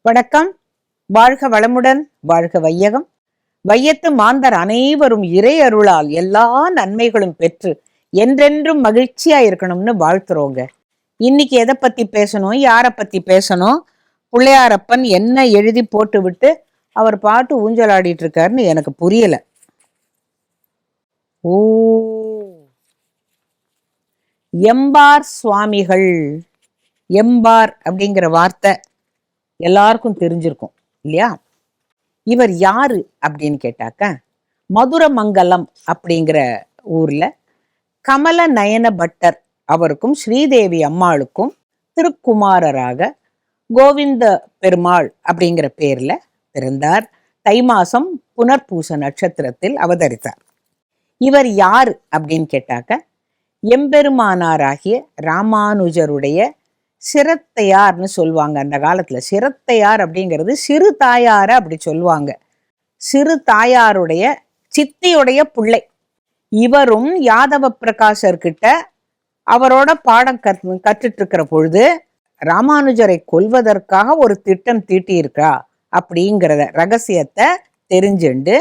வணக்கம். வாழ்க வளமுடன், வாழ்க வையகம். வையத்து மாந்தர் அனைவரும் இறை அருளால் எல்லா நன்மைகளும் பெற்று என்றென்றும் மகிழ்ச்சியா இருக்கணும்னு வாழ்த்துறோங்க. இன்னைக்கு எதை பத்தி பேசணும், யாரை பத்தி பேசணும், பிள்ளையாரப்பன் என்ன எழுதி போட்டு விட்டு அவர் பாட்டு ஊஞ்சலாடிட்டு இருக்காருன்னு எனக்கு புரியல. ஓ, எம்பார் சுவாமிகள். எம்பார் அப்படிங்கிற வார்த்தை எல்லாருக்கும் தெரிஞ்சிருக்கும் இல்லையா? இவர் யாரு அப்படின்னு கேட்டாக்க, மதுரமங்கலம் அப்படிங்கிற ஊர்ல கமல நயன பட்டர் அவருக்கும் ஸ்ரீதேவி அம்மாளுக்கும் திருக்குமாரராக கோவிந்த பெருமாள் அப்படிங்கிற பேர்ல பிறந்தார். தை மாசம் புனர்பூச நட்சத்திரத்தில் அவதரித்தார். இவர் யாரு அப்படின்னு கேட்டாக்க, எம்பெருமானாராகிய ராமானுஜருடைய சிரத்தையார்னு சொல்லுவாங்க. அந்த காலத்துல சிரத்தையார் அப்படிங்கிறது சிறு தாயார அப்படி சொல்லுவாங்க. சிறு தாயாருடைய சித்தியுடைய பிள்ளை. இவரும் யாதவ பிரகாசர்கிட்ட அவரோட பாடம் கற்றுட்டு இருக்கிற பொழுது ராமானுஜரை கொல்வதற்காக ஒரு திட்டம் தீட்டியிருக்கா அப்படிங்கிறத ரகசியத்தை தெரிஞ்சுண்டு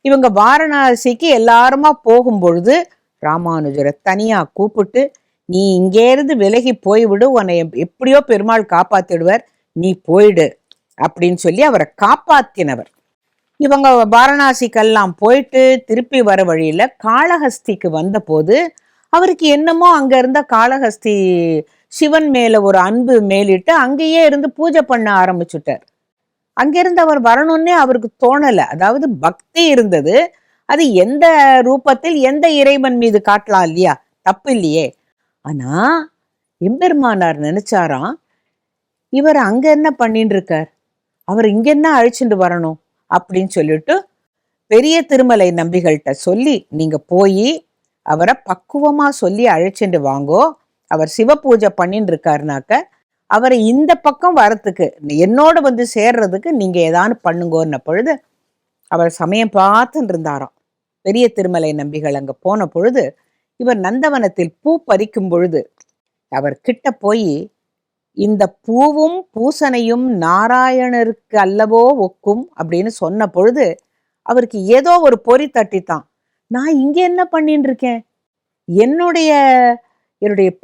இவங்க வாரணாசிக்கு எல்லாருமா போகும் பொழுது ராமானுஜரை தனியா கூப்பிட்டு, நீ இங்கேருந்து விலகி போய்விடு, உன்னை எப்படியோ பெருமாள் காப்பாத்திடுவர், நீ போயிடு அப்படின்னு சொல்லி அவரை காப்பாத்தினவர். இவங்க வாரணாசிக்கெல்லாம் போயிட்டு திருப்பி வர வழியில காளஹஸ்திக்கு வந்த போது அவருக்கு என்னமோ அங்க இருந்த காளஹஸ்தி சிவன் மேல ஒரு அன்பு மேலிட்டு அங்கேயே இருந்து பூஜை பண்ண ஆரம்பிச்சுட்டார். அங்கிருந்து அவர் வரணும்னே அவருக்கு தோணல. அதாவது பக்தி இருந்தது, அது எந்த ரூபத்தில் எந்த இறைவன் மீது காட்டலாம் இல்லையா, தப்பு இல்லையே. ஆனா எம்பெருமானார் நினைச்சாராம், இவர் அங்க என்ன பண்ணிட்டு இருக்கார், அவர் இங்க என்ன அழைச்சிட்டு வரணும் அப்படின்னு சொல்லிட்டு பெரிய திருமலை நம்பிகள்கிட்ட சொல்லி, நீங்க போய் அவரை பக்குவமா சொல்லி அழைச்சிட்டு வாங்கோ, அவர் சிவ பூஜை பண்ணிட்டு இருக்காருனாக்க அவரை இந்த பக்கம் வரத்துக்கு என்னோட வந்து சேர்றதுக்கு நீங்க ஏதானு பண்ணுங்கோன்ன பொழுது அவர் சமயம் பார்த்துட்டு இருந்தாராம். பெரிய திருமலை நம்பிகள் அங்க போன பொழுது இவர் நந்தவனத்தில் பூ பறிக்கும் பொழுது அவர் கிட்ட போய், இந்த பூவும் பூசனையும் நாராயணருக்கு அல்லவோ ஒக்கும் அப்படின்னு சொன்ன பொழுது அவருக்கு ஏதோ ஒரு பொறி தட்டித்தான். நான் இங்க என்ன பண்ணிட்டு இருக்கேன், என்னுடைய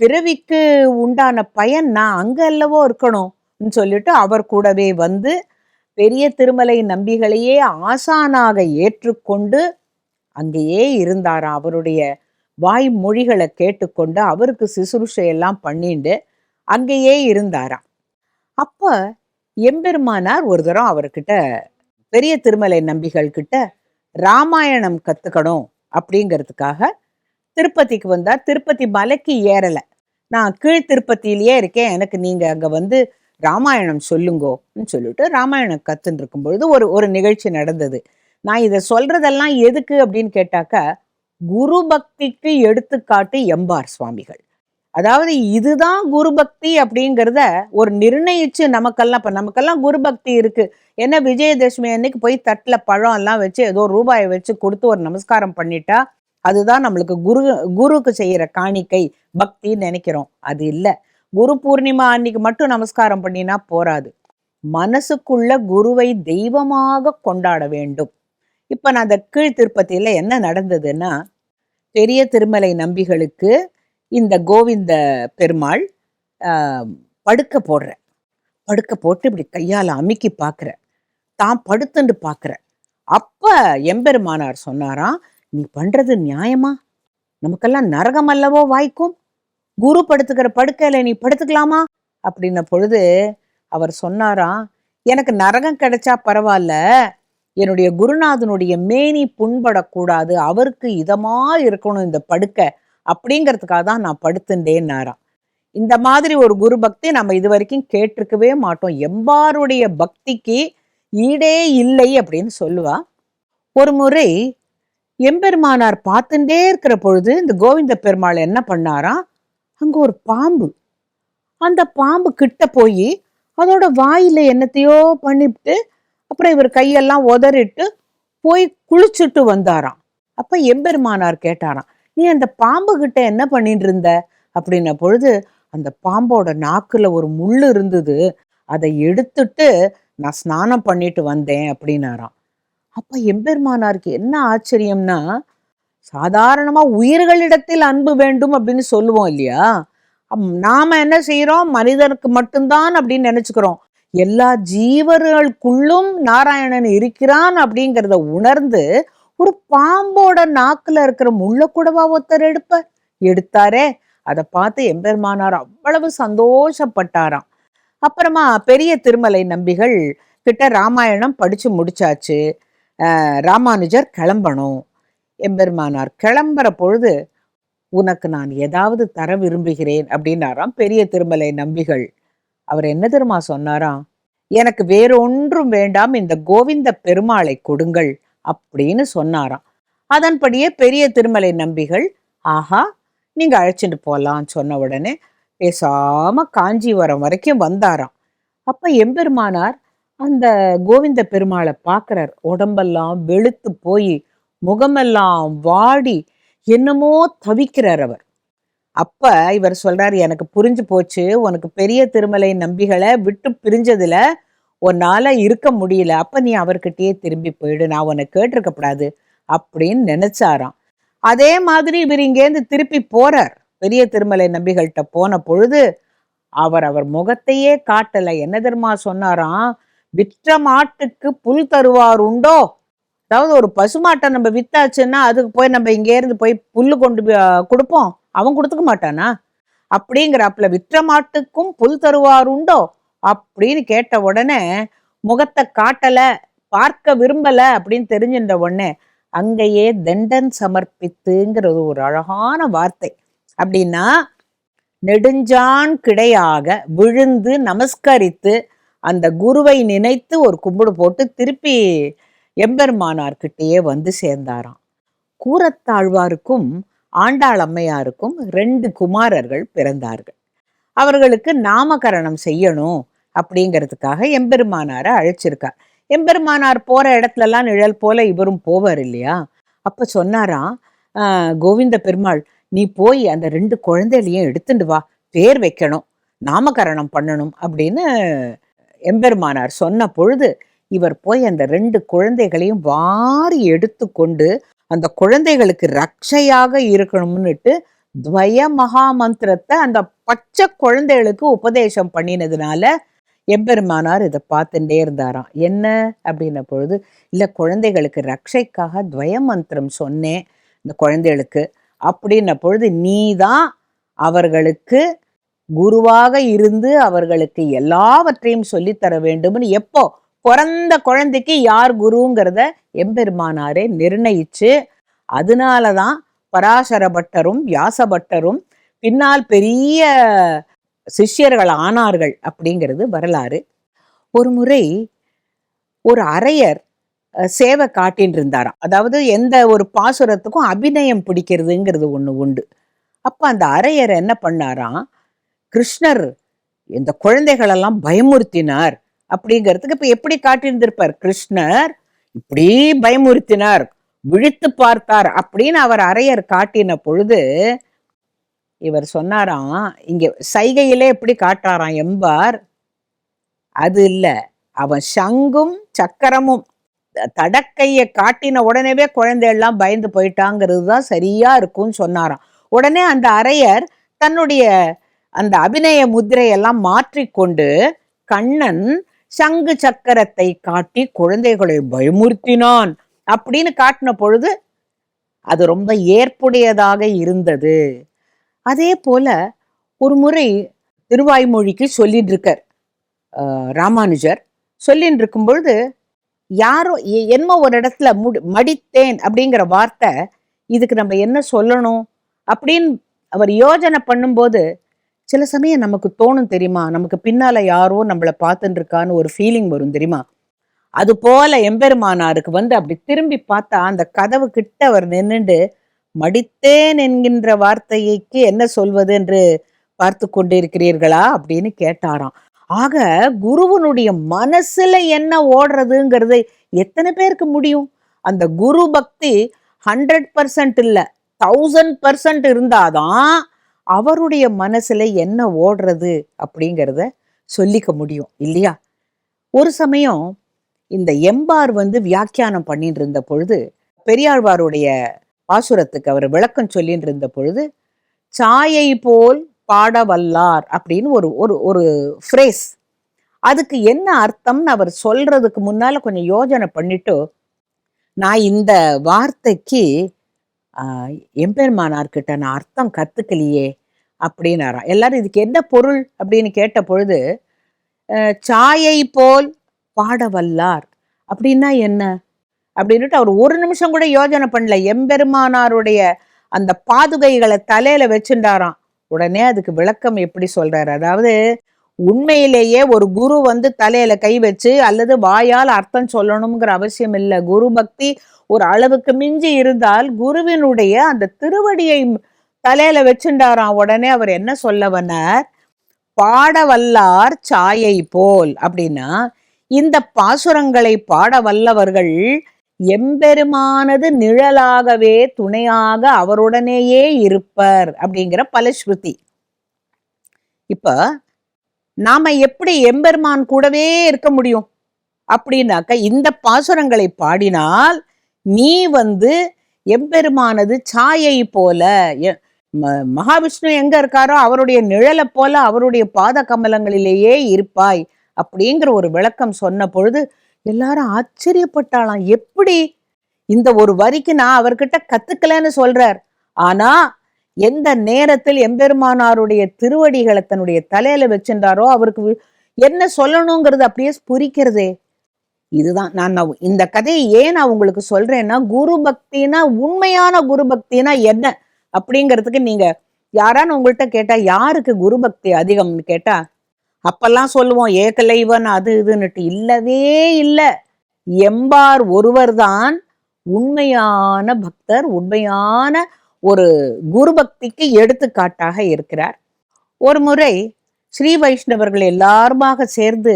பிறவிக்கு உண்டான பயன் நான் அங்க அல்லவோ இருக்கணும் சொல்லிட்டு அவர் கூடவே வந்து பெரிய திருமலை நம்பிகளையே ஆசானாக ஏற்றுக்கொண்டு அங்கேயே இருந்தாராம். அவருடைய வாய் மொழிகளை கேட்டுக்கொண்டு அவருக்கு சிசுருஷையெல்லாம் பண்ணிண்டு அங்கேயே இருந்தாராம். அப்ப எம்பெருமானார் ஒரு தரம் அவர்கிட்ட, பெரிய திருமலை நம்பிகள் கிட்ட ராமாயணம் கத்துக்கணும் அப்படிங்கிறதுக்காக திருப்பதிக்கு வந்தார். திருப்பதி மலைக்கு ஏறல, நான் கீழ் திருப்பதியிலேயே இருக்கேன், எனக்கு நீங்க அங்க வந்து ராமாயணம் சொல்லுங்கோன்னு சொல்லிட்டு ராமாயணம் கத்துன்னு இருக்கும் பொழுது ஒரு நிகழ்ச்சி நடந்தது. நான் இதை சொல்றதெல்லாம் எதுக்கு அப்படின்னு கேட்டாக்க, குரு பக்திக்கு எடுத்துக்காட்டு எம்பார் சுவாமிகள். அதாவது இதுதான் குரு பக்தி அப்படிங்கிறத ஒரு நிர்ணயிச்சு நமக்கெல்லாம் குரு பக்தி இருக்கு. ஏன்னா விஜயதசமி அன்னைக்கு போய் தட்டுல பழம் எல்லாம் வச்சு ஏதோ ரூபாயை வச்சு கொடுத்து ஒரு நமஸ்காரம் பண்ணிட்டா அதுதான் நம்மளுக்கு குருக்கு செய்யற காணிக்கை பக்தின்னு நினைக்கிறோம். அது இல்லை. குரு பூர்ணிமா அன்னைக்கு மட்டும் நமஸ்காரம் பண்ணினா போராது, மனசுக்குள்ள குருவை தெய்வமாக கொண்டாட வேண்டும். இப்ப நான் அந்த கீழ் திருப்பதியில என்ன நடந்ததுன்னா, பெரிய திருமலை நம்பிகளுக்கு இந்த கோவிந்த பெருமாள் படுக்க போட்டு இப்படி கையால அமுக்கி பார்க்கிற, தான் படுத்துண்டு பார்க்கிற. அப்ப எம்பெருமானார் சொன்னாராம், நீ பண்றது நியாயமா, நமக்கெல்லாம் நரகம் அல்லவோ வாய்க்கும், குரு படுத்துக்கிற படுக்கையில நீ படுத்துக்கலாமா அப்படின்ன பொழுது அவர் சொன்னாராம், எனக்கு நரகம் கிடைச்சா பரவாயில்ல, என்னுடைய குருநாதனுடைய மேனி புண்படக்கூடாது, அவருக்கு இதமா இருக்கணும் இந்த படுக்கை அப்படிங்கிறதுக்காக தான் நான் படுத்துட்டேன்னாராம். இந்த மாதிரி ஒரு குரு பக்தி நம்ம இது வரைக்கும் கேட்டிருக்கவே மாட்டோம். எம்பாருடைய பக்திக்கு ஈடே இல்லை அப்படின்னு சொல்லுவா. ஒரு முறை எம்பெருமானார் பார்த்துட்டே இருக்கிற பொழுது இந்த கோவிந்த பெருமாள் என்ன பண்ணாராம், அங்க ஒரு பாம்பு, அந்த பாம்பு கிட்ட போய் அதோட வாயில என்னத்தையோ பண்ணிவிட்டு அப்புறம் இவர் கையெல்லாம் உதறிட்டு போய் குளிச்சுட்டு வந்தாராம். அப்ப எம்பெருமானார் கேட்டாராம், நீ அந்த பாம்பு கிட்ட என்ன பண்ணிட்டு இருந்த அப்படின்ன பொழுது அந்த பாம்போட நாக்குல ஒரு முள்ளு இருந்தது, அதை எடுத்துட்டு நான் ஸ்நானம் பண்ணிட்டு வந்தேன் அப்படின்னாராம். அப்ப எம்பெருமானாருக்கு என்ன ஆச்சரியம்னா, சாதாரணமா உயிர்களிடத்தில் அன்பு வேண்டும் அப்படின்னு சொல்லுவோம் இல்லையா? நாம என்ன செய்யறோம்? மனிதனுக்கு மட்டும்தான் அப்படின்னு நினைச்சுக்கிறோம். எல்லா ஜீவர்களுக்குள்ளும் நாராயணன் இருக்கிறான் அப்படிங்கிறத உணர்ந்து, ஒரு பாம்போட நாக்குல இருக்கிற முள்ள கூடவா ஒருத்தர் எடுப்பார்? எடுத்தாரே. அதை பார்த்து எம்பெருமானார் அவ்வளவு சந்தோஷப்பட்டாராம். அப்புறமா பெரிய திருமலை நம்பிகள் கிட்ட ராமாயணம் படிச்சு முடிச்சாச்சு. ராமானுஜர் கிளம்பணும். எம்பெருமானார் கிளம்புற பொழுது, உனக்கு நான் ஏதாவது தர விரும்புகிறேன் அப்படின்னாராம் பெரிய திருமலை நம்பிகள். அவர் என்ன தெரியுமா சொன்னாராம்? எனக்கு வேறொன்றும் வேண்டாம், இந்த கோவிந்த பெருமாளை கொடுங்கள் அப்படின்னு சொன்னாராம். அதன்படியே பெரிய திருமலை நம்பிகள், ஆஹா நீங்க அழைச்சிட்டு போலாம் சொன்ன உடனே பேசாம காஞ்சிபுரம் வரைக்கும் வந்தாராம். அப்ப எம்பெருமானார் அந்த கோவிந்த பெருமாளை பார்க்கிறார். உடம்பெல்லாம் வெளுத்து போய் முகமெல்லாம் வாடி என்னமோ தவிக்கிறார் அவர். அப்ப இவர் சொல்றாரு, எனக்கு புரிஞ்சு போச்சு, உனக்கு பெரிய திருமலை நம்பிகளை விட்டு பிரிஞ்சதுல உன்னால இருக்க முடியல, அப்ப நீ அவர்கிட்டயே திரும்பி போயிடு, நான் உன்னை கேட்டிருக்கப்படாது அப்படின்னு நினைச்சாராம். அதே மாதிரி இவர் இங்கேருந்து திருப்பி போறார். பெரிய திருமலை நம்பிகள்கிட்ட போன பொழுது அவர் முகத்தையே காட்டல. என்ன தெரியுமா சொன்னாராம்? விற்ற மாட்டுக்கு புல் தருவார் உண்டோ? அதாவது ஒரு பசுமாட்டை நம்ம வித்தாச்சுன்னா அதுக்கு போய் நம்ம இங்கே இருந்து போய் புல்லு கொண்டு கொடுப்போம், அவன் கொடுத்துக்க மாட்டானா? அப்படிங்கிறாப்புல விற்ற மாட்டுக்கும் புல் தருவார் உண்டோ அப்படின்னு கேட்ட உடனே முகத்தை காட்டல, பார்க்க விரும்பல அப்படின்னு தெரிஞ்சின்ற உடனே அங்கேயே தண்டன் சமர்ப்பித்துங்கிறது ஒரு அழகான வார்த்தை. அப்படின்னா நெடுஞ்சான் கிடையாக விழுந்து நமஸ்கரித்து அந்த குருவை நினைத்து ஒரு கும்பிடு போட்டு திருப்பி எம்பெருமானார்கிட்டயே வந்து சேர்ந்தாராம். கூரத்தாழ்வாருக்கும் ஆண்டாள் அம்மையாருக்கும் 2 குமாரர்கள் பிறந்தார்கள். அவர்களுக்கு நாமகரணம் செய்யணும் அப்படிங்கிறதுக்காக எம்பெருமானாரை அழைச்சிருக்கார். எம்பெருமானார் போற இடத்துலலாம் நிழல் போல இவரும் போவார் இல்லையா? அப்ப சொன்னாராம், கோவிந்த பெருமாள், நீ போய் அந்த 2 குழந்தைகளையும் எடுத்துட்டு வா, பேர் வைக்கணும், நாமகரணம் பண்ணணும் அப்படின்னு எம்பெருமானார் சொன்ன பொழுது இவர் போய் அந்த 2 குழந்தைகளையும் வாரி எடுத்து கொண்டு அந்த குழந்தைகளுக்கு ரட்சையாக இருக்கணும்னுட்டு துவய மகா மந்திரத்தை அந்த பச்சை குழந்தைகளுக்கு உபதேசம் பண்ணினதுனால எம்பெருமானார் இதை பார்த்துட்டே இருந்தாராம். என்ன அப்படின்ன பொழுது, இல்லை குழந்தைகளுக்கு ரட்சைக்காக துவய மந்திரம் சொன்னேன் இந்த குழந்தைகளுக்கு அப்படின்ன பொழுது, நீதான் அவர்களுக்கு குருவாக இருந்து அவர்களுக்கு எல்லாவற்றையும் சொல்லித்தர வேண்டும்னு எப்போ பிறந்த குழந்தைக்கு யார் குருங்கிறத எம்பெருமானாரே நிர்ணயிச்சு, அதனாலதான் பராசர பட்டரும் வியாசபட்டரும் பின்னால் பெரிய சிஷ்யர்கள் ஆனார்கள் அப்படிங்கிறது வரலாறு. ஒரு முறை ஒரு அரையர் சேவை காட்டின்னு இருந்தாராம். அதாவது எந்த ஒரு பாசுரத்துக்கும் அபிநயம் பிடிக்கிறதுங்கிறது ஒண்ணு உண்டு. அப்ப அந்த அரையர் என்ன பண்ணாராம், கிருஷ்ணர் இந்த குழந்தைகளெல்லாம் பயமுறுத்தினார் அப்படிங்கிறதுக்கு இப்ப எப்படி காட்டியிருந்திருப்பார்? கிருஷ்ணர் இப்படி பயமுறுத்தினார், விழித்து பார்த்தார் அப்படின்னு அவர் அரையர் காட்டின பொழுது இவர் சொன்னாராம், இங்க சைகையிலே எப்படி காட்டாராம் எம்பார், அது இல்ல, அவன் சங்கும் சக்கரமும் தடக்கைய காட்டின உடனேவே குழந்தையெல்லாம் பயந்து போயிட்டாங்கிறது தான் சரியா இருக்கும்னு சொன்னாராம். உடனே அந்த அரையர் தன்னுடைய அந்த அபிநய முத்திரையெல்லாம் மாற்றிக்கொண்டு கண்ணன் சங்கு சக்கரத்தை காட்டி குழந்தைகளை பயமுறுத்தினான் அப்படின்னு காட்டின பொழுது அது ரொம்ப ஏற்புடையதாக இருந்தது. அதே போல ஒரு முறை திருவாய்மொழிக்கு சொல்லிட்டு இருக்கார் ராமானுஜர். சொல்லிட்டு இருக்கும் பொழுது யாரோ என்ன ஒரு இடத்துல மடித்தேன் அப்படிங்கிற வார்த்தை, இதுக்கு நம்ம என்ன சொல்லணும் அப்படின்னு அவர் யோஜனை பண்ணும்போது சில சமயம் நமக்கு தோணும் தெரியுமா, நமக்கு பின்னால யாரோ நம்மளை பார்த்துட்டு இருக்கான்னு ஒரு ஃபீலிங் வரும் தெரியுமா? அது போல எம்பெருமானாருக்கு வந்து அப்படி திரும்பி பார்த்தா அந்த கதவு கிட்ட அவர் நின்னுண்டு மடித்தேன் என்கின்ற வார்த்தைக்கு என்ன சொல்வது என்று பார்த்து கொண்டிருக்கிறீர்களா அப்படின்னு கேட்டாராம். ஆக குருவனுடைய மனசுல என்ன ஓடுறதுங்கிறது எத்தனை பேருக்கு முடியும்? அந்த குரு பக்தி 100% இல்ல 1000% இருந்தாதான் அவருடைய மனசுல என்ன ஓடுறது அப்படிங்கிறத சொல்லிக்க முடியும் இல்லையா? ஒரு சமயம் இந்த எம்பார் வியாக்கியானம் பண்ணிட்டு இருந்த பொழுது, பெரியாழ்வாருடைய பாசுரத்துக்கு அவர் விளக்கம் சொல்லிட்டு இருந்த பொழுது, சாயை போல் பாட வல்லார் அப்படின்னு ஒரு ஒரு ஒரு ஃப்ரேஸ், அதுக்கு என்ன அர்த்தம்னு அவர் சொல்றதுக்கு முன்னால கொஞ்சம் யோஜனை பண்ணிட்டு, நான் இந்த வார்த்தைக்கு எம்பெருமானார்கிட்ட நான் அர்த்தம் கத்துக்கலையே அப்படின்னாராம். எல்லாரும் இதுக்கு என்ன பொருள் அப்படின்னு கேட்ட பொழுது, சாயை போல் பாட வல்லார் அப்படின்னா என்ன அப்படின்னுட்டு அவர் ஒரு நிமிஷம் கூட யோஜனை பண்ணல. எம்பெருமானாருடைய அந்த பாதுகைகளை தலையில வச்சுட்டாராம். உடனே அதுக்கு விளக்கம் எப்படி சொல்றாரு, அதாவது உண்மையிலேயே ஒரு குரு தலையில கை வச்சு அல்லது வாயால் அர்த்தம் சொல்லணுங்கிற அவசியம் இல்லை. குரு பக்தி ஒரு அளவுக்கு மிஞ்சி இருந்தால் குருவினுடைய அந்த திருவடியை தலையில வச்சுட்டாராம். உடனே அவர் என்ன சொல்ல வந்தார், பாட வல்லார் சாயை போல் அப்படின்னா, இந்த பாசுரங்களை பாட வல்லவர்கள் எம்பெருமானது நிழலாகவே துணையாக அவருடனேயே இருப்பர் அப்படிங்கிற பலஸ்ருதி. இப்ப நாம எப்படி எம்பெருமான் கூடவே இருக்க முடியும் அப்படின்னாக்க, இந்த பாசுரங்களை பாடினால் நீ எம்பெருமானது சாயை போல, மகாவிஷ்ணு எங்க இருக்காரோ அவருடைய நிழலை போல அவருடைய பாத கமலங்களிலேயே இருப்பாய் அப்படிங்கிற ஒரு விளக்கம் சொன்ன பொழுது எல்லாரும் ஆச்சரியப்பட்டாளாம். எப்படி இந்த ஒரு வரிக்கு நான் அவர்கிட்ட கத்துக்கலன்னு சொல்றார், ஆனா எந்த நேரத்தில் எம்பெருமானாருடைய திருவடிகளை தன்னுடைய தலையில வச்சிருந்தாரோ அவருக்கு என்ன சொல்லணுங்கிறது அப்படியே புரிக்கிறதே. இதுதான் நான் இந்த கதையை ஏன் நான் உங்களுக்கு சொல்றேன்னா, குரு பக்தினா, உண்மையான குரு பக்தினா என்ன அப்படிங்கிறதுக்கு நீங்க யாரான்னு உங்கள்கிட்ட கேட்டா யாருக்கு குரு பக்தி அதிகம்னு கேட்டா அப்பெல்லாம் சொல்லுவோம் ஏகலைவன் அது இதுன்னுட்டு. இல்லவே இல்லை. எம்பார் ஒருவர் தான் உண்மையான பக்தர், உண்மையான ஒரு குரு பக்திக்கு எடுத்துக்காட்டாக இருக்கிறார். ஒரு முறை ஸ்ரீ வைஷ்ணவர்கள் எல்லாருமாக சேர்ந்து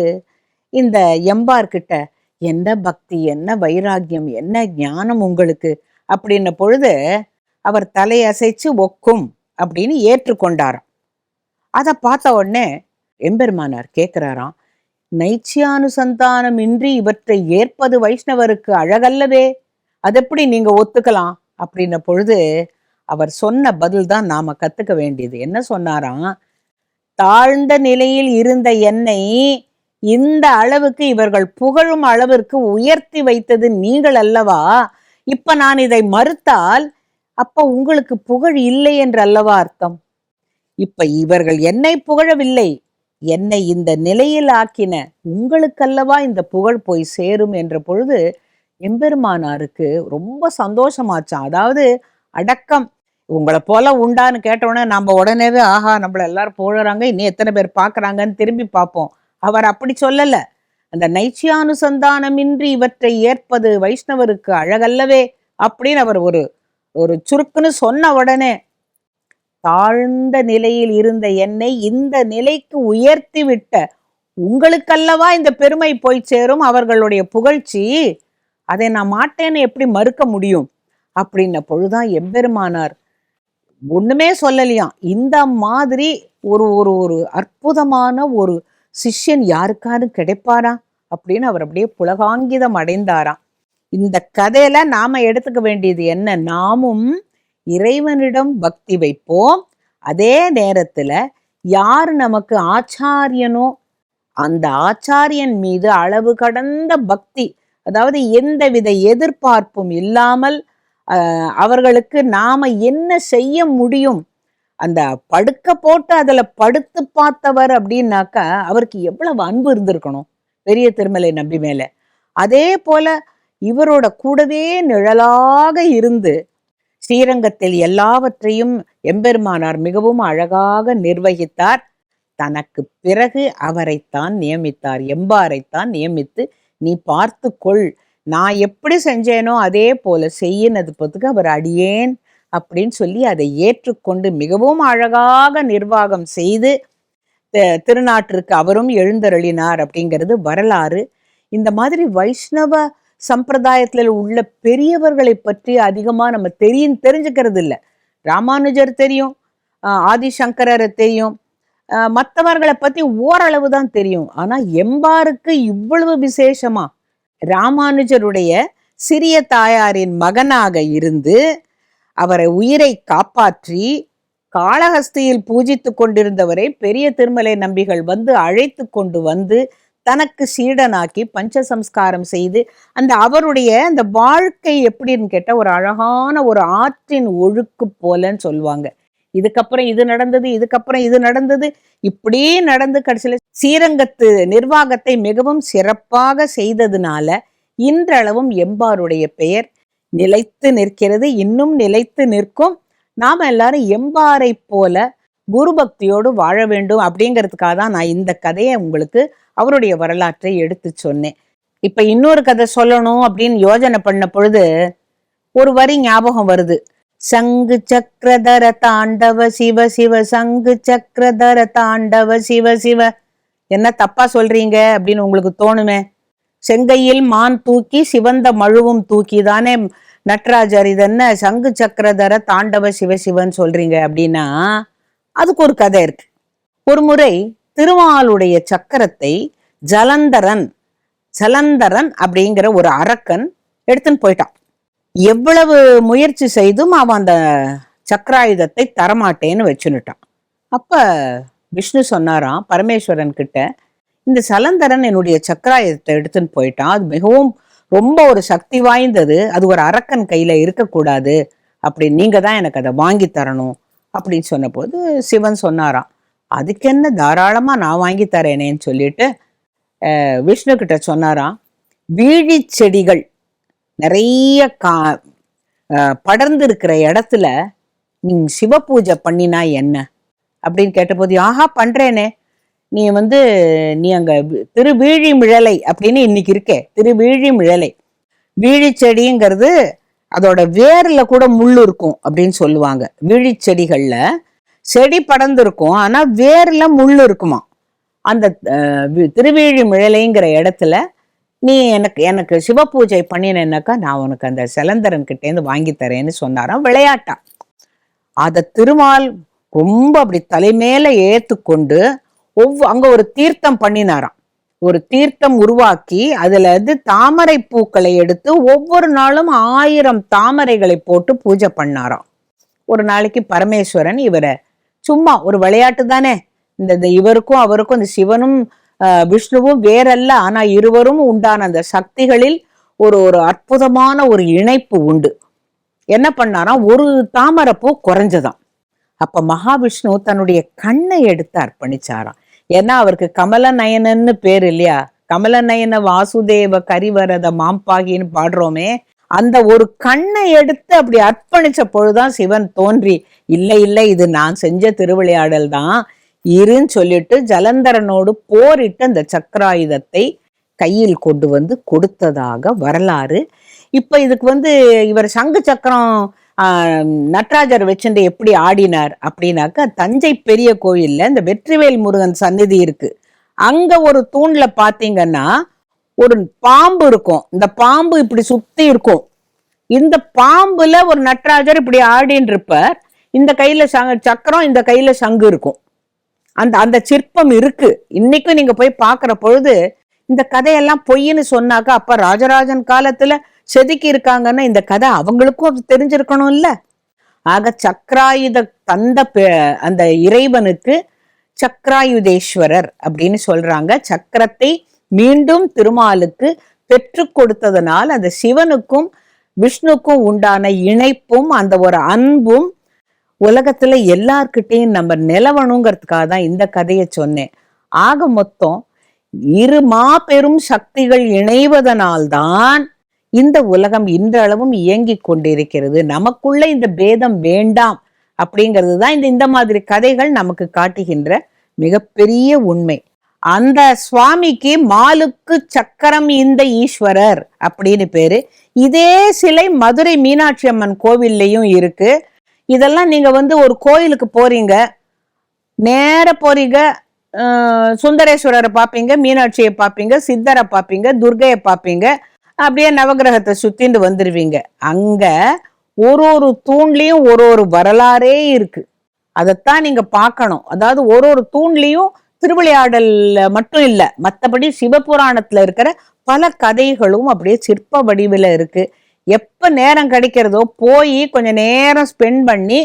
இந்த எம்பார்கிட்ட என்ன பக்தி, என்ன வைராக்கியம், என்ன ஞானம் உங்களுக்கு அப்படின்ன பொழுது அவர் தலையசைச்சு ஒக்கும் அப்படின்னு ஏற்றுக்கொண்டாராம். அதை பார்த்த உடனே எம்பெருமானார் கேட்கிறாராம், நைச்சியானுசந்தானம் இன்றி இவற்றை ஏற்பது வைஷ்ணவருக்கு அழகல்லவே, அதெப்படி நீங்க ஒத்துக்கலாம் அப்படின்ன பொழுது அவர் சொன்ன பதில் தான் நாம கத்துக்க வேண்டியது. என்ன சொன்னாராம், தாழ்ந்த நிலையில் இருந்த என்னை இந்த அளவுக்கு இவர்கள் புகழும் அளவிற்கு உயர்த்தி வைத்தது நீங்கள் அல்லவா, இப்ப நான் இதை மறுத்தால் அப்ப உங்களுக்கு புகழ் இல்லை என்று அல்லவா அர்த்தம். இப்ப இவர்கள் என்னை புகழவில்லை, என்னை இந்த நிலையில் ஆக்கின உங்களுக்கல்லவா இந்த புகழ் போய் சேரும் என்ற பொழுது எம்பெருமானாருக்கு ரொம்ப சந்தோஷமாச்சான். அதாவது அடக்கம். உங்களை போல உண்டான்னு கேட்டவுடனே நம்ம உடனேவே ஆஹா நம்மள எல்லாரும் புகழறாங்க, இன்னும் எத்தனை பேர் பாக்குறாங்கன்னு திரும்பி பார்ப்போம். அவர் அப்படி சொல்லல. அந்த நைச்சியானுசந்தானமின்றி இவற்றை ஏற்பது வைஷ்ணவருக்கு அழகல்லவே அப்படின்னு அவர் ஒரு சுருக்குன்னு சொன்ன உடனே, தாழ்ந்த நிலையில் இருந்த என்னை இந்த நிலைக்கு உயர்த்தி விட்ட உங்களுக்கல்லவா இந்த பெருமை போய் சேரும், அவர்களுடைய புகழ்ச்சி, அதை நான் மாட்டேன்னு எப்படி மறுக்க முடியும் அப்படின்ன பொழுதுதான் எம்பெருமானார் ஒண்ணுமே சொல்லலையாம். இந்த மாதிரி ஒரு ஒரு ஒரு அற்புதமான ஒரு சிஷ்யன் யாருக்காரு கிடைப்பாரா அப்படின்னு அவர் அப்படியே புலகாங்கிதம் அடைந்தாராம். இந்த கதையில நாம எடுத்துக்க வேண்டியது என்ன, நாமும் இறைவனிடம் பக்தி வைப்போம், அதே நேரத்துல யார் நமக்கு ஆச்சாரியனோ அந்த ஆச்சாரியன் மீது அளவு கடந்த பக்தி, அதாவது எந்தவித எதிர்பார்ப்பும் இல்லாமல் அவர்களுக்கு நாம என்ன செய்ய முடியும், அந்த படுக்க போட்டு அதுல படுத்து பார்த்தவர் அப்படின்னாக்கா அவருக்கு எவ்வளவு அன்பு இருந்திருக்கணும் பெரிய திருமலை நம்பி மேல. அதே போல இவரோட கூடவே நிழலாக இருந்து ஸ்ரீரங்கத்தில் எல்லாவற்றையும் எம்பெருமானார் மிகவும் அழகாக நிர்வகித்தார். தனக்கு பிறகு அவரைத்தான் நியமித்தார், எம்பாரைத்தான் நியமித்து நீ பார்த்து கொள், நான் எப்படி செஞ்சேனோ அதே போல செய்யினது பொதுக்கு அவர் அடியேன் அப்படின்னு சொல்லி அதை ஏற்றுக்கொண்டு மிகவும் அழகாக நிர்வாகம் செய்து திருநாட்டிற்கு அவரும் எழுந்தருளினார் அப்படிங்கிறது வரலாறு. இந்த மாதிரி வைஷ்ணவ சம்பிரதாயத்துல உள்ள பெரியவர்களை பற்றி அதிகமா நம்ம தெரிஞ்சுக்கிறது இல்லை. ராமானுஜர் தெரியும், ஆதிசங்கரரை தெரியும், மற்றவர்களை பத்தி ஓரளவு தான் தெரியும். ஆனா எம்பாருக்கு இவ்வளவு விசேஷமா ராமானுஜருடைய சிறிய தாயாரின் மகனாக இருந்து அவரை உயிரை காப்பாற்றி காளஹஸ்தியில் பூஜித்து கொண்டிருந்தவரை பெரிய திருமலை நம்பிகள் வந்து அழைத்து கொண்டு வந்து தனக்கு சீடனாக்கி பஞ்சசம்ஸ்காரம் செய்து அந்த அவருடைய அந்த வாழ்க்கை எப்படின்னு கேட்ட ஒரு அழகான ஒரு ஆற்றின் ஒழுக்கு போலன்னு சொல்லுவாங்க. இதுக்கப்புறம் இது நடந்தது, இதுக்கப்புறம் இது நடந்தது, இப்படியே நடந்து கடைசியில ஸ்ரீரங்கத்து நிர்வாகத்தை மிகவும் சிறப்பாக செய்ததுனால இன்றளவும் எம்பாருடைய பெயர் நிலைத்து நிற்கிறது, இன்னும் நிலைத்து நிற்கும். நாம எல்லாரும் எம்பாரை போல குரு பக்தியோடு வாழ வேண்டும் அப்படிங்கிறதுக்காக தான் நான் இந்த கதையை உங்களுக்கு அவருடைய வரலாற்றை எடுத்து சொன்னேன். இப்ப இன்னொரு கதை சொல்லணும் அப்படின்னு யோஜனை பண்ண பொழுது ஒரு வரி ஞாபகம் வருது. சங்கு சக்கரதர தாண்டவ சிவ சிவ, சங்கு சக்கரதர தாண்டவ சிவ சிவ. என்ன தப்பா சொல்றீங்க அப்படின்னு உங்களுக்கு தோணுமே. செங்கையில் மான் தூக்கி சிவந்த மழுவும் தூக்கி தானே நட்ராஜர் இதென்ன சங்கு சக்கரதர தாண்டவ சிவசிவன் சொல்றீங்க அப்படின்னா அதுக்கு ஒரு கதை இருக்கு. ஒரு முறை திருமாலுடைய சக்கரத்தை ஜலந்தரன் அப்படிங்கிற ஒரு அரக்கன் எடுத்துன்னு போயிட்டான். எவ்வளவு முயற்சி செய்தும் அவன் அந்த சக்கராயுதத்தை தரமாட்டேன்னு வச்சுன்னுட்டான். அப்ப விஷ்ணு சொன்னாராம் பரமேஸ்வரன் கிட்ட, இந்த சலந்தரன் என்னுடைய சக்கராயுதத்தை எடுத்துன்னு போயிட்டான், அது மிகவும் ரொம்ப ஒரு சக்தி வாய்ந்தது, அது ஒரு அரக்கன் கையில இருக்கக்கூடாது, அப்படி நீங்க தான் எனக்கு அதை வாங்கி தரணும் அப்படின்னு சொன்ன போது சிவன் சொன்னாராம், அதுக்கு என்ன, தாராளமா நான் வாங்கி தரேனேன்னு சொல்லிட்டு விஷ்ணு கிட்ட சொன்னாராம், வீழி செடிகள் நிறைய படர்ந்து இருக்கிற இடத்துல நீ சிவ பூஜை பண்ணினா என்ன அப்படின்னு கேட்டபோது, ஆஹா பண்றேனே, நீ நீ அங்க திருவீழிமிழலை அப்படின்னு இன்னைக்கு இருக்கே, திருவீழிமிழலை, வீழி செடிங்கிறது அதோட வேர்ல கூட முள் இருக்கும் அப்படின்னு சொல்லுவாங்க. வீழி செடிகள்ல செடி படர்ந்து இருக்கும், ஆனா வேர்ல முள் இருக்குமா. அந்த திருவீழிமிழலைங்கிற இடத்துல நீ எனக்கு சிவ பூஜை பண்ணினேன்னாக்கா நான் உனக்கு அந்த செலந்தரன் கிட்டேருந்து வாங்கி தரேன்னு சொன்னாராம் விளையாட்டா. அத திருமால் ரொம்ப அப்படி தலைமேல ஏத்துக்கொண்டு அங்க ஒரு தீர்த்தம் பண்ணினாராம். ஒரு தீர்த்தம் உருவாக்கி அதுல தாமரை பூக்களை எடுத்து ஒவ்வொரு நாளும் 1000 தாமரைகளை போட்டு பூஜை பண்ணாராம். ஒரு நாளைக்கு பரமேஸ்வரன் இவரை சும்மா ஒரு விளையாட்டு தானே, இந்த இவருக்கும் அவருக்கும் இந்த சிவனும் விஷ்ணுவும் வேறல்ல, ஆனா இருவரும் உண்டான அந்த சக்திகளில் ஒரு அற்புதமான ஒரு இணைப்பு உண்டு. என்ன பண்ணாராம், ஒரு தாமரை பூ குறைஞ்சதாம். அப்ப மகாவிஷ்ணு தன்னுடைய கண்ணை எடுத்து அர்ப்பணிச்சாராம். ஏன்னா அவருக்கு கமல நயனன்னு பேர் இல்லையா, கமல நயன வாசுதேவ கரிவரத மாம்பாகின்னு பாடுறோமே, அந்த ஒரு கண்ணை எடுத்து அப்படி அர்ப்பணிச்ச பொழுதுதான் சிவன் தோன்றி, இல்லை இல்லை இது நான் செஞ்ச திருவிளையாடல் தான் இருன்னு சொல்லிட்டு ஜலந்தரனோடு போரிட்டு அந்த சக்கராயுதத்தை கையில் கொண்டு வந்து கொடுத்ததாக வரலாறு. இப்ப இதுக்கு இவர் சங்கு சக்கரம் நட்ராஜர் வச்சுட்டு எப்படி ஆடினார் அப்படின்னாக்கா, தஞ்சை பெரிய கோயில்ல இந்த வெற்றிவேல் முருகன் சந்நிதி இருக்கு, அங்க ஒரு தூண்ல பாத்தீங்கன்னா ஒரு பாம்பு இருக்கும். இந்த பாம்பு இப்படி சுத்தி இருக்கும். இந்த பாம்புல ஒரு நட்ராஜர் இப்படி ஆடின்னு இருப்பார். இந்த கையில சக்கரம், இந்த கையில சங்கு இருக்கும். அந்த சிற்பம் இருக்கு. இன்னைக்கும் நீங்க போய் பாக்குற பொழுது இந்த கதையெல்லாம் பொய்ன்னு சொன்னாக்கா அப்ப ராஜராஜன் காலத்துல செதுக்கி இருக்காங்கன்னா இந்த கதை அவங்களுக்கும் தெரிஞ்சிருக்கணும் இல்ல. ஆக சக்கராயுத தந்த அந்த இறைவனுக்கு சக்கராயுதேஸ்வரர் அப்படின்னு சொல்றாங்க. சக்கரத்தை மீண்டும் திருமாலுக்கு பெற்று கொடுத்ததனால் அந்த சிவனுக்கும் விஷ்ணுக்கும் உண்டான இணைப்பும் அந்த ஒரு அன்பும் உலகத்துல எல்லார்கிட்டையும் நம்ம நிலவணுங்கிறதுக்காக தான் இந்த கதையை சொன்னேன். ஆக மொத்தம் இரு மாபெரும் சக்திகள் இணைவதனால்தான் இந்த உலகம் இன்றளவும் இயங்கிக் கொண்டிருக்கிறது. நமக்குள்ள இந்த பேதம் வேண்டாம் அப்படிங்கிறது தான் இந்த மாதிரி கதைகள் நமக்கு காட்டுகின்ற மிகப்பெரிய உண்மை. அந்த சுவாமிக்கு மாலுக்கு சக்கரம் இந்த ஈஸ்வரர் அப்படின்னு பேரு. இதே சிலை மதுரை மீனாட்சி அம்மன் கோவில்லையும் இருக்கு. இதெல்லாம் நீங்க ஒரு கோயிலுக்கு போறீங்க, நேர போறீங்க, சுந்தரேஸ்வரரை பார்ப்பீங்க, மீனாட்சியை பார்ப்பீங்க, சித்தரை பார்ப்பீங்க, துர்கையை பார்ப்பீங்க, அப்படியே நவகிரகத்தை சுத்திண்டு வந்துருவீங்க. அங்க ஒரு தூண்லயும் ஒரு வரலாறே இருக்கு. அதைத்தான் நீங்க பார்க்கணும். அதாவது ஒரு ஒரு தூண்லயும் திருவிளையாடல் மட்டும் இல்ல, மத்தபடி சிவபுராணத்துல இருக்கிற பல கதைகளும் அப்படியே சிற்ப வடிவில இருக்கு. எப்ப நேரம் கிடைக்கிறதோ போய் கொஞ்ச நேரம் ஸ்பெண்ட் பண்ணி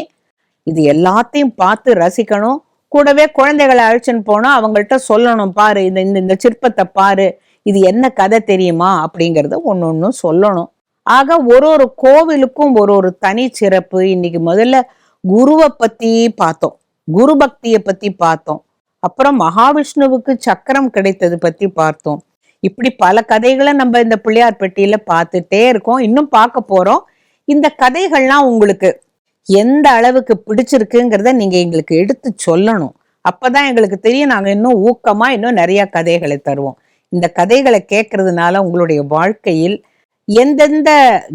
இது எல்லாத்தையும் பார்த்து ரசிக்கணும். கூடவே குழந்தைகளை அழைச்சுன்னு போனா அவங்கள்ட்ட சொல்லணும், பாரு இந்த இந்த இந்த சிற்பத்தை பாரு, இது என்ன கதை தெரியுமா அப்படிங்கறத ஒன்னொன்னும் சொல்லணும். ஆக ஒரு ஒரு கோவிலுக்கும் ஒரு ஒரு தனி சிறப்பு. இன்னைக்கு முதல்ல குருவை பத்தி பார்த்தோம், குரு பக்தியை பத்தி பார்த்தோம், அப்புறம் மகாவிஷ்ணுவுக்கு சக்கரம் கிடைத்தது பத்தி பார்த்தோம். இப்படி பல கதைகளை நம்ம இந்த பிள்ளையார் பெட்டியில பார்த்துட்டே இருக்கோம், இன்னும் பார்க்க போறோம். இந்த கதைகள்லாம் உங்களுக்கு எந்த அளவுக்கு பிடிச்சிருக்குங்கிறத நீங்க எங்களுக்கு எடுத்து சொல்லணும். அப்பதான் எங்களுக்கு தெரியும், நாங்க இன்னும் ஊக்கமா இன்னும் நிறைய கதைகளை தருவோம். இந்த கதைகளை கேட்கறதுனால உங்களுடைய வாழ்க்கையில் எந்தெந்த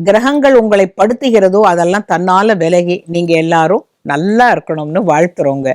கிரகங்கள் உங்களை படுத்துகிறதோ அதெல்லாம் தன்னால விலகி நீங்க எல்லாரும் நல்லா இருக்கணும்னு வாழ்த்துறோங்க.